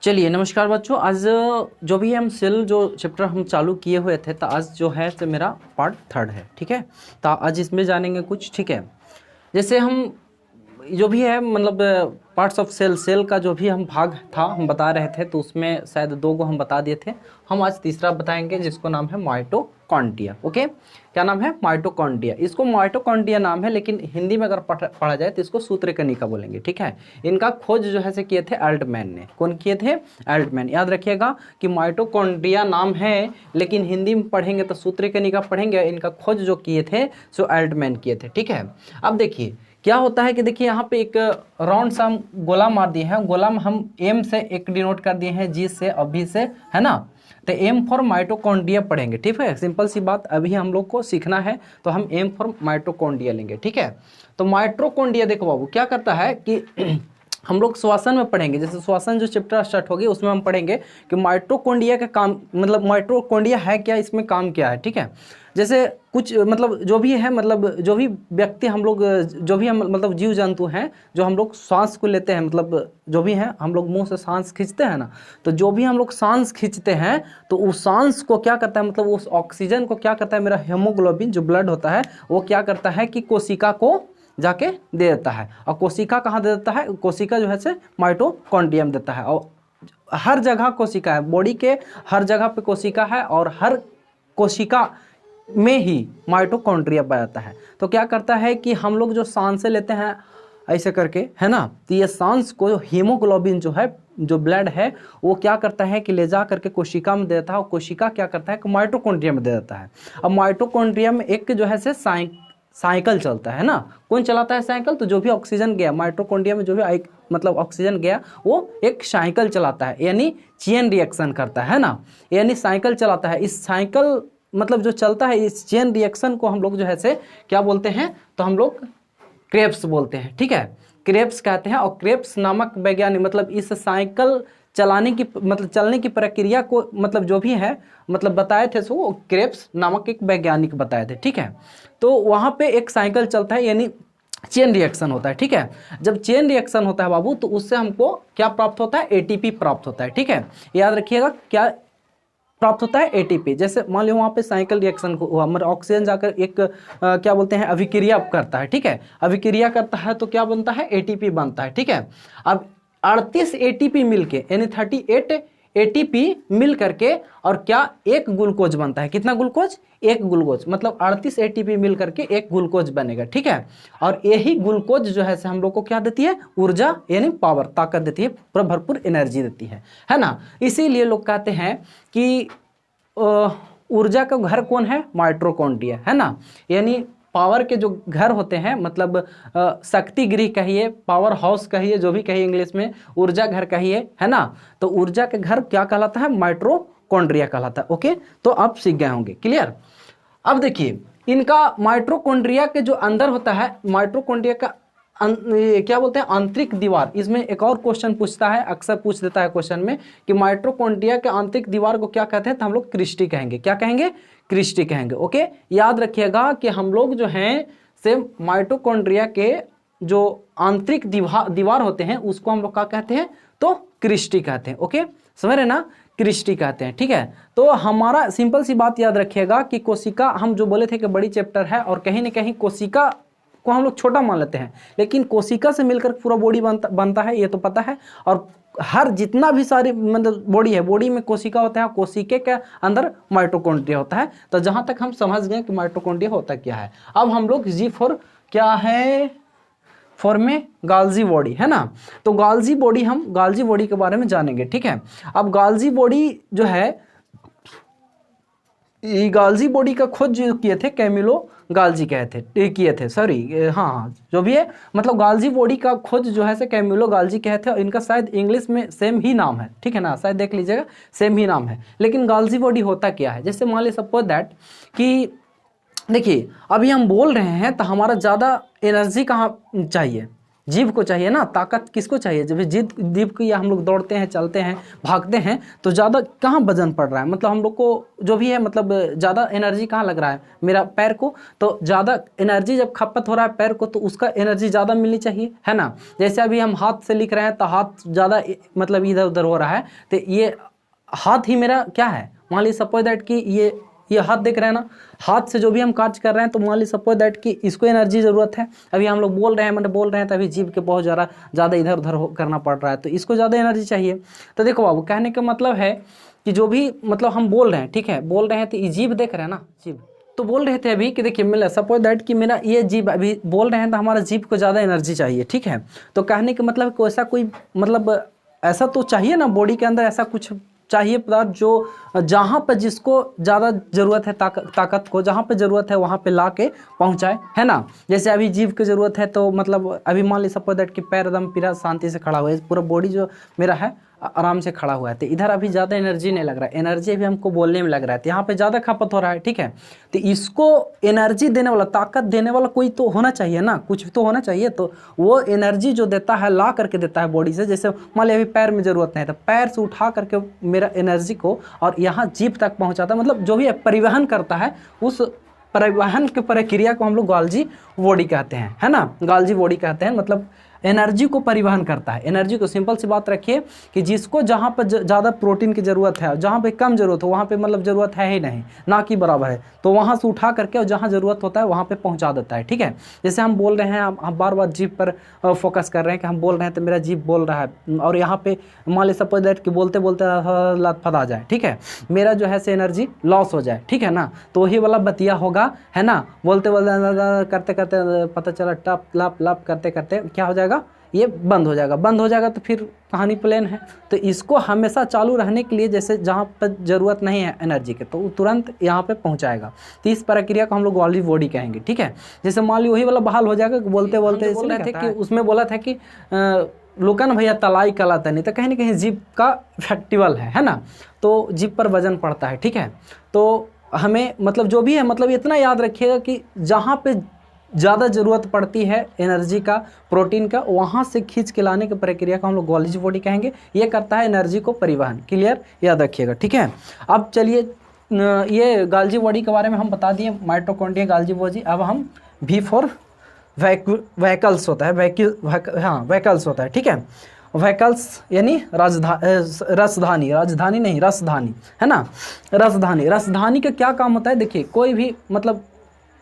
चलिए नमस्कार बच्चों। आज जो भी हम सेल जो चैप्टर हम चालू किए हुए थे, तो आज जो है तो मेरा पार्ट 3 है। ठीक है, तो आज इसमें जानेंगे कुछ। ठीक है, जैसे हम जो भी है मतलब पार्ट्स ऑफ सेल का जो भी हम भाग था हम बता रहे थे, तो उसमें शायद 2 को हम बता दिए थे। हम आज तीसरा बताएंगे जिसको नाम है माइटोकॉन्ड्रिया। ओके, क्या नाम है? माइटोकॉन्ड्रिया। इसको माइटोकॉन्ड्रिया नाम है, लेकिन हिंदी में अगर पढ़ा जाए तो इसको सूत्रकनिका बोलेंगे। ठीक है, इनका खोज जो है से किए थे एल्टमैन ने। कौन किए थे? एल्टमैन। याद रखिएगा कि माइटोकॉन्ड्रिया नाम है, लेकिन हिंदी में पढ़ेंगे तो सूत्रकनिका पढ़ेंगे। इनका खोज जो किए थे सो एल्टमैन किए थे। ठीक है, अब देखिए क्या होता है कि देखिए यहाँ पे एक राउंड सा हम गोला मार दिए हैं। गोला में हम एम से एक डिनोट कर दिए हैं, जी से, अभी से, है ना। तो एम फॉर माइटोकॉन्ड्रिया पढ़ेंगे। ठीक है, सिंपल सी बात अभी हम लोग को सीखना है, तो हम एम फॉर माइटोकॉन्ड्रिया लेंगे। ठीक है, तो माइटोकॉन्ड्रिया देखो बाबू क्या करता है कि हम लोग श्वसन में पढ़ेंगे। जैसे श्वसन जो चैप्टर स्टार्ट होगी उसमें हम पढ़ेंगे कि माइटोकॉन्ड्रिया का काम, मतलब माइटोकॉन्ड्रिया है क्या, इसमें काम क्या है। ठीक है, जैसे कुछ मतलब जो भी है, मतलब जो भी व्यक्ति हम लोग, जो भी हम मतलब जीव जंतु हैं, जो हम लोग सांस को लेते हैं, मतलब जो भी हैं हम लोग मुंह से सांस खींचते हैं ना, तो जो भी हम लोग सांस खींचते हैं तो उस सांस को क्या करता है, मतलब उस ऑक्सीजन को क्या करता है, मेरा हेमोग्लोबिन जो ब्लड होता है वो क्या करता है कि कोशिका को जाके दे देता है। और कोशिका कहाँ दे देता है? कोशिका जो है से माइटोकॉन्ड्रिया में देता है। और हर जगह कोशिका है, बॉडी के हर जगह पे कोशिका है, और हर कोशिका में ही माइटोकॉन्ड्रिया पाया जाता है। तो क्या करता है कि हम लोग जो सांसें लेते हैं ऐसे करके, है ना, तो ये सांस को हीमोग्लोबिन जो है, जो ब्लड है, वो क्या करता है कि ले जा करके कोशिका में देता है, और कोशिका क्या करता है कि माइटोकॉन्ड्रिया में दे देता है। अब माइटोकॉन्ड्रिया में एक जो है से साइकिल चलता है ना। कौन चलाता है साइकिल? तो जो भी ऑक्सीजन गया माइटोकॉन्ड्रिया में, जो भी मतलब ऑक्सीजन गया, वो एक साइकिल चलाता है, यानी चेन रिएक्शन करता है ना, यानी साइकिल चलाता है। इस साइकिल मतलब जो चलता है, इस चेन रिएक्शन को हम लोग जो है से क्या बोलते हैं? तो हम लोग क्रेब्स बोलते हैं। ठीक है, क्रेब्स कहते हैं। और क्रेब्स नामक वैज्ञानिक, मतलब इस साइकिल चलाने की, मतलब चलने की प्रक्रिया को, मतलब जो भी है मतलब बताए थे, सो वो क्रेब्स नामक एक वैज्ञानिक बताए थे। ठीक है, तो वहाँ पे एक साइकिल चलता है, यानी चेन रिएक्शन होता है। ठीक है, जब चेन रिएक्शन होता है बाबू, तो उससे हमको क्या प्राप्त होता है? एटीपी प्राप्त होता है। ठीक है, याद रखिएगा क्या प्राप्त होता है? एटीपी। जैसे मान लो वहाँ पे साइकिल रिएक्शन हुआ, मतलब ऑक्सीजन जाकर एक क्या बोलते हैं, अभिक्रिया करता है। ठीक है, अभिक्रिया करता है तो क्या बनता है? एटीपी बनता है। ठीक है, अब 38 एटीपी मिलके, यानी 38 एटीपी मिल करके और क्या एक ग्लूकोज बनता है। कितना ग्लूकोज? एक ग्लूकोज, मतलब 38 एटीपी मिल करके एक ग्लूकोज बनेगा। ठीक है, और यही ग्लूकोज जो है हम लोग को क्या देती है? ऊर्जा, यानी पावर, ताकत देती है, पूरा भरपूर एनर्जी देती है ना। इसीलिए लोग कहते हैं कि ऊर्जा का घर कौन है? माइटोकॉन्ड्रिया, है ना। यानी पावर के जो घर होते हैं, मतलब शक्ति गृह कहिए, पावर हाउस कहिए, जो भी कहिए इंग्लिश में, ऊर्जा घर कहिए, है ना। तो ऊर्जा के घर क्या कहलाता है? माइटोकॉन्ड्रिया कहलाता है। ओके, तो आप सीख गए होंगे। क्लियर? अब देखिए इनका माइटोकॉन्ड्रिया के जो अंदर होता है, माइटोकॉन्ड्रिया का क्या बोलते हैं? आंतरिक दीवार। इसमें एक और क्वेश्चन पूछता है, अक्सर पूछ देता है क्वेश्चन में, कि माइटोकॉन्ड्रिया के आंतरिक दीवार को क्या कहते हैं? तो हम लोग क्रिस्टी कहेंगे। क्या कहेंगे? क्रिस्टी कहेंगे। ओके, याद रखिएगा कि हम लोग जो हैं से माइटोकॉन्ड्रिया के जो आंतरिक दीवार होते हैं उसको हम लोग क्या कहते हैं? तो क्रिस्टी कहते हैं। ओके, समझ रहे ना? क्रिस्टी कहते हैं। ठीक है, तो हमारा सिंपल सी बात याद रखिएगा कि कोशिका, हम जो बोले थे कि बड़ी चैप्टर है, और कहीं ना कहीं कोशिका को हम लोग छोटा मान लेते हैं, लेकिन कोशिका से मिलकर पूरा बॉडी बनता है, ये तो पता है। और हर जितना भी सारी मतलब बॉडी है, बॉडी में कोशिका होता है, कोशिका के अंदर माइटोकॉन्ड्रिया होता है। तो जहां तक हम समझ गए कि माइटोकॉन्ड्रिया होता क्या है, अब हम लोग जी फॉर क्या है? फॉर में गाल्जी बॉडी, है ना। तो गाल्जी बॉडी, हम गाल्जी बॉडी के बारे में जानेंगे। ठीक है, अब गाल्जी बॉडी जो है, ये गाल्जी बॉडी का खोज जो किए थे कैमिलो गाल्जी किए थे, सॉरी, हाँ जो भी है, मतलब गाल्जी बॉडी का खोज जो है से कैमिलो गाल्जी कहे थे। और इनका शायद इंग्लिश में सेम ही नाम है। ठीक है ना, शायद देख लीजिएगा, सेम ही नाम है। लेकिन गाल्जी बॉडी होता क्या है? जैसे मान ली सपोज दैट कि देखिए अभी हम बोल रहे हैं तो हमारा ज़्यादा एनर्जी कहाँ चाहिए? जीव को चाहिए ना, ताकत किसको चाहिए? जब जीव को या हम लोग दौड़ते हैं, चलते हैं, भागते हैं तो ज़्यादा कहाँ वजन पड़ रहा है, मतलब हम लोग को जो भी है मतलब ज़्यादा एनर्जी कहाँ लग रहा है, मेरा पैर को, तो ज़्यादा एनर्जी जब खपत हो रहा है पैर को तो उसका एनर्जी ज़्यादा मिलनी चाहिए, है ना। जैसे अभी हम हाथ से लिख रहे हैं तो हाथ ज़्यादा मतलब इधर उधर हो रहा है, तो ये हाथ ही मेरा क्या है, मान लीजिए सपोज दैट कि ये हाथ देख रहे हैं ना, हाथ से जो भी हम कार्य कर रहे हैं तो मान लीजिए सपोज दैट कि इसको एनर्जी ज़रूरत है। अभी हम लोग बोल रहे हैं, मतलब बोल रहे हैं तो अभी जीभ के बहुत ज़्यादा इधर उधर करना पड़ रहा है, तो इसको ज़्यादा एनर्जी चाहिए। तो देखो बाबू, कहने का मतलब है कि जो भी मतलब हम बोल रहे हैं, ठीक है, बोल रहे हैं तो ये जीभ देख रहे हैं ना, जीभ तो बोल रहे थे अभी कि देखिए मिला सपोज दैट कि मेरा ये जीभ अभी बोल रहे हैं तो हमारा जीभ को ज़्यादा एनर्जी चाहिए, ठीक है। तो कहने का मतलब कोई ऐसा कोई मतलब ऐसा तो चाहिए ना बॉडी के अंदर, ऐसा कुछ चाहिए पदार्थ जो जहाँ पर जिसको ज़्यादा ज़रूरत है ताकत को, जहाँ पे ज़रूरत है वहाँ पे ला के पहुँचाए, है ना। जैसे अभी जीभ की ज़रूरत है तो मतलब अभी मान लीजिए सपोज दैट कि पैर एकदम पूरा शांति से खड़ा हुआ है, पूरा बॉडी जो मेरा है आराम से खड़ा हुआ है, तो इधर अभी ज़्यादा एनर्जी नहीं लग रहा है, एनर्जी अभी हमको बोलने में लग रहा है, तो यहाँ पे ज़्यादा खपत हो रहा है, ठीक है। तो इसको एनर्जी देने वाला, ताकत देने वाला कोई तो होना चाहिए ना, कुछ तो होना चाहिए, तो वो एनर्जी जो देता है ला करके देता है बॉडी से। जैसे मान लिया अभी पैर में ज़रूरत नहीं है तो पैर से उठा करके मेरा एनर्जी को और यहाँ जीभ तक पहुँचाता है, मतलब जो भी परिवहन करता है, उस परिवहन की प्रक्रिया को हम लोग गॉल्जी बॉडी कहते हैं, है ना, गॉल्जी बॉडी कहते हैं, मतलब एनर्जी को परिवहन करता है। एनर्जी को सिंपल सी बात रखिए कि जिसको जहाँ पर ज़्यादा प्रोटीन की ज़रूरत है, जहाँ पे कम ज़रूरत हो वहाँ पे मतलब ज़रूरत है ही नहीं, ना कि बराबर है, तो वहाँ से उठा करके और जहाँ ज़रूरत होता है वहाँ पे पहुँचा देता है, ठीक है। जैसे हम बोल रहे हैं, हम बार बार जीभ पर फोकस कर रहे हैं कि हम बोल रहे हैं तो मेरा जीभ बोल रहा है, और यहाँ पे मान लीजिए सपोज दैट कि बोलते बोलते लथपथ आ जाए, ठीक है, मेरा जो है से एनर्जी लॉस हो जाए, ठीक है ना, तो वही वाला बतिया होगा, है ना। बोलते बोलते करते करते पता चला टप लप लप करते करते क्या हो जाएगा, ये बंद हो जाएगा तो फिर कहानी प्लेन है। तो इसको हमेशा चालू रहने के लिए, जैसे जहाँ पर ज़रूरत नहीं है एनर्जी के तो वो तुरंत यहाँ पे पहुँचाएगा, तो इस प्रक्रिया को हम लोग गॉल्जी बॉडी कहेंगे, ठीक है। जैसे मान ली वही वाला बहाल हो जाएगा, बोलते बोलते बोल रहे थे कि उसमें बोला था कि लोकन भैया तलाई कलाता नहीं, तो कहीं ना कहीं जीभ का फेस्टिवल है ना, तो जीभ पर वजन पड़ता है, ठीक है। तो हमें मतलब जो भी है मतलब इतना याद रखिएगा कि जहाँ पे ज़्यादा ज़रूरत पड़ती है एनर्जी का, प्रोटीन का, वहाँ से खींच के लाने की प्रक्रिया को हम लोग गॉल्जी बॉडी कहेंगे। ये करता है एनर्जी को परिवहन, क्लियर, याद रखिएगा, ठीक है। अब चलिए ये गॉल्जी बॉडी के बारे में हम बता दिए, माइटोकॉन्ड्रिया, गॉल्जी बॉडी। अब हम वी फॉर व्हीकल्स होता है, व्हीकल्स होता है, ठीक है। व्हीकल्स यानी रसधानी नहीं, रसधानी, है ना, रसधानी का क्या काम होता है? देखिए कोई भी मतलब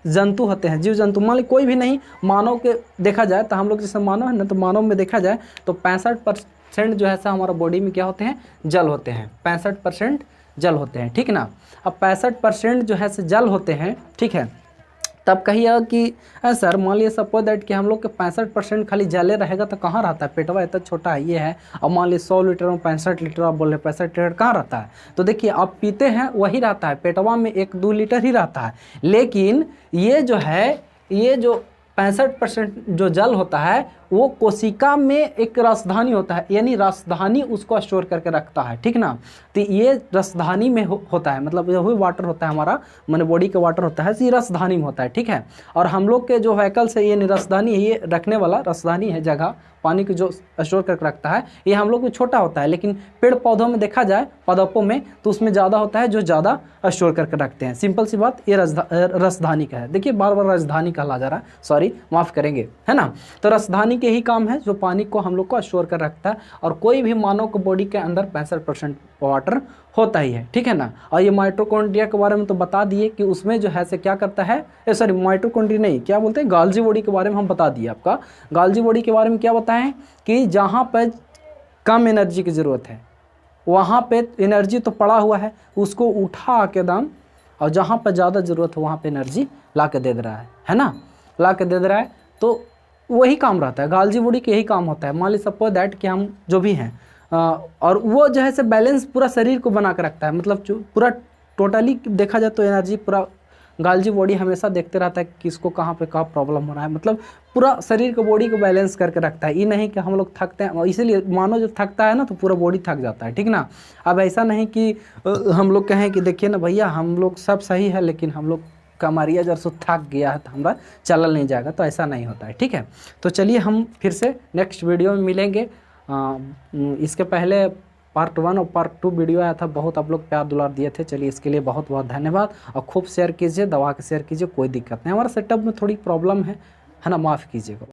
जंतु होते हैं, जीव जंतु, मान ली कोई भी नहीं, मानव के देखा जाए तो हम लोग जैसे मानव है ना, तो मानव में देखा जाए तो 65% जो है सा हमारा बॉडी में क्या होते हैं, जल होते हैं, 65% जल होते हैं, ठीक ना। अब 65% जो है से जल होते हैं, ठीक है। तब कहिएगा कि सर मान लीजिए सपोज दैट कि हम लोग के 65% खाली जले रहेगा तो कहाँ रहता है, पेटवा इतना छोटा है, ये है। अब मान लीजिए 100 लीटर में 65 लीटर आप बोल रहे हैं, 65 लीटर कहाँ रहता है? तो देखिए आप पीते हैं वही रहता है, पेटवा में 1-2 लीटर ही रहता है, लेकिन ये जो है, ये जो 65% जो जल होता है वो कोशिका में एक रसधानी होता है, यानी रसधानी उसको स्टोर करके रखता है, ठीक ना। तो ये रसधानी में होता है, मतलब जो भी वाटर होता है हमारा, मैंने बॉडी का वाटर होता है, ये रसधानी में होता है, ठीक है। और हम लोग के जो व्हीकल्स है, ये रसधानी है, ये रखने वाला रसधानी है, जगह पानी को जो स्टोर करके रखता है, ये हम लोग को छोटा होता है, लेकिन पेड़ पौधों में देखा जाए, पौधों में, तो उसमें ज़्यादा होता है, जो ज़्यादा स्टोर करके रखते हैं। सिंपल सी बात, ये रसधानी का है। देखिए बार बार राजधानी कहा जा रहा है, सॉरी माफ़ करेंगे, है ना। तो रसधानी के ही काम है, जो पानी को हम लोग को स्टोर कर रखता है, और कोई भी मानव को बॉडी के अंदर 65% वाटर होता ही है, ठीक है ना। और ये माइटोकॉन्ड्रिया के बारे में तो बता दिए कि उसमें जो है से क्या करता है, सॉरी माइटोकॉन्ड्रिया नहीं, क्या बोलते हैं, गॉल्जी बॉडी के बारे में हम बता दिए आपका। गॉल्जी बॉडी के बारे में क्या बताएं कि जहाँ पर कम एनर्जी की ज़रूरत है वहाँ पे एनर्जी तो पड़ा हुआ है, उसको उठा के दम, और जहाँ पर ज़्यादा ज़रूरत है वहाँ पे एनर्जी ला के दे रहा है ना, ला के दे रहा है। तो वही काम रहता है, गॉल्जी बॉडी का यही काम होता है। मान ली सपोज दैट कि हम जो भी हैं, और वो जो है से बैलेंस पूरा शरीर को बना के रखता है, मतलब पूरा टोटली देखा जाए तो एनर्जी पूरा गॉल्जी बॉडी हमेशा देखते रहता है कि किसको कहाँ पे कहाँ प्रॉब्लम हो रहा है, मतलब पूरा शरीर को, बॉडी को बैलेंस करके रखता है। ये नहीं कि हम लोग थकते हैं, इसीलिए मानो जब थकता है ना तो पूरा बॉडी थक जाता है, ठीक ना। अब ऐसा नहीं कि हम लोग कहें कि देखिए ना भैया हम लोग सब सही है लेकिन हम लोग कमरिया जर सो थक गया है तो हमारा चलल नहीं जाएगा, तो ऐसा नहीं होता है, ठीक है। तो चलिए हम फिर से नेक्स्ट वीडियो में मिलेंगे। इसके पहले पार्ट 1 और पार्ट 2 वीडियो आया था, बहुत आप लोग प्यार दुलार दिए थे, चलिए इसके लिए बहुत बहुत धन्यवाद। और खूब शेयर कीजिए, दबा के शेयर कीजिए, कोई दिक्कत नहीं। हमारा सेटअप में थोड़ी प्रॉब्लम है ना, माफ़ कीजिएगा।